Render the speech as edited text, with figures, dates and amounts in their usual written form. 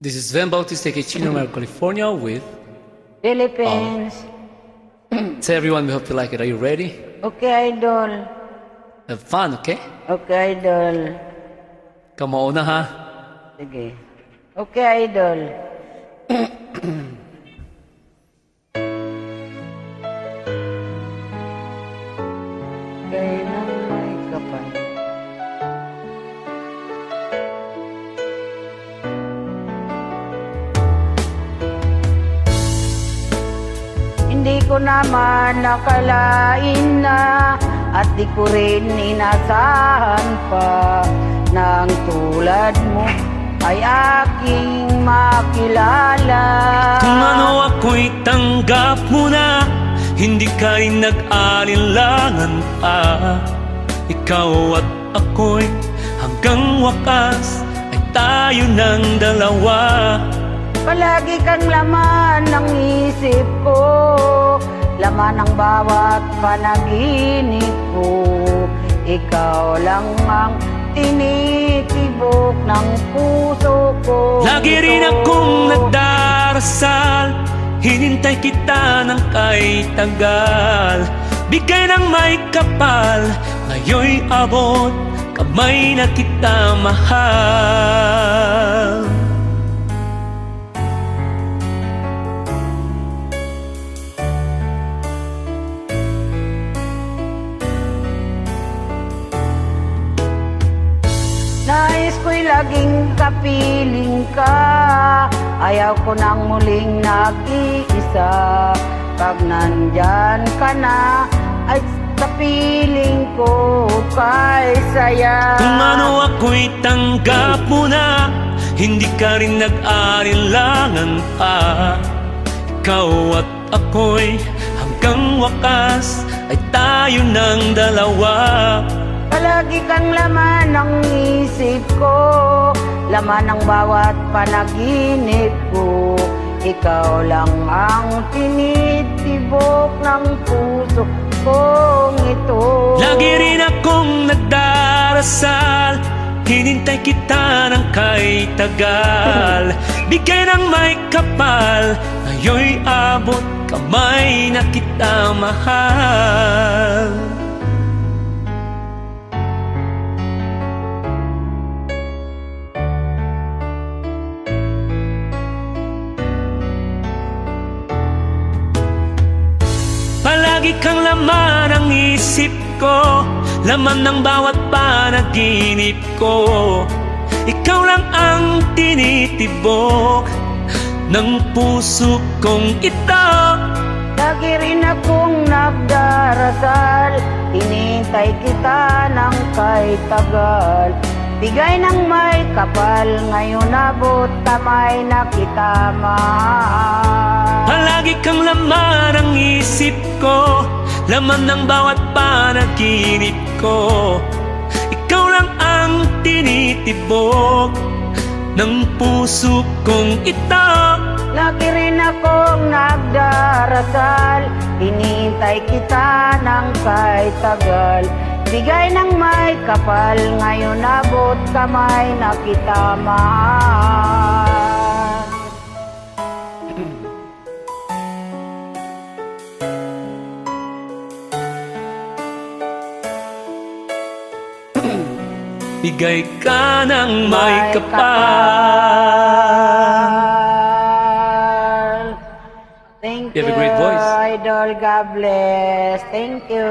This is Sven Bautista Quechino, California with Philippines. Say everyone, we hope you like it. Are you ready? Okay, idol. Have fun, okay? Okay, idol. Ikaw mauna ha. Sige. Okay, idol. Kaya nang may kapal. Hindi ko naman nakalain na at di ko rin inasahan pa nang tulad mo ay aking makilala. Kung ano ako'y tanggap mo na, hindi ka rin nag-alinlangan pa. Ikaw at ako'y hanggang wakas ay tayo ng dalawa. Palagi kang laman ng isip ko, laman ng bawat panaginip ko. Ikaw lang ang tinitibok ng puso ko. Lagi rin akong nagdarasal, hinintay kita ng kay tagal. Bigay ng may kapal, ngayon'y abot, kamay na kita mahal. Nais ko'y laging kapiling ka, ayaw ko nang muling nag-iisa. Pag nandyan ka na, ay sa piling ko kay saya. Kung ano ako'y tanggap mo na, hindi ka rin nag-alinlangan pa. Ikaw at ako'y hanggang wakas ay tayo ng dalawa. Palagi kang laman ng isip ko, laman ng bawat panaginip ko. Ikaw lang ang tinitibok ng puso kong ito. Lagi rin akong nagdarasal, hinintay kita ng kay tagal. Bigay ng may kapal, ngayon'y abot, kamay na kita mahal. Palagi kang laman ng isip ko, laman ng bawat panaginip ko. Ikaw lang ang tinitibok ng puso kong ito. Lagi rin akong nagdarasal, hinintay kita ng kay tagal. Bigay ng may kapal, ngayon abot, kamay na kita mahal. Palagi kang laman ng isip ko, laman ng bawat panaginip ko. Ikaw lang ang tinitibok ng puso kong ito. Lagi rin akong nagdarasal, hinintay kita ng kay tagal. Bigay ng may kapal, ngayon abot, kamay na kita mahal. Bigay ka ng may kapal. Thank You you, have a great voice. Idol. God bless. Thank you.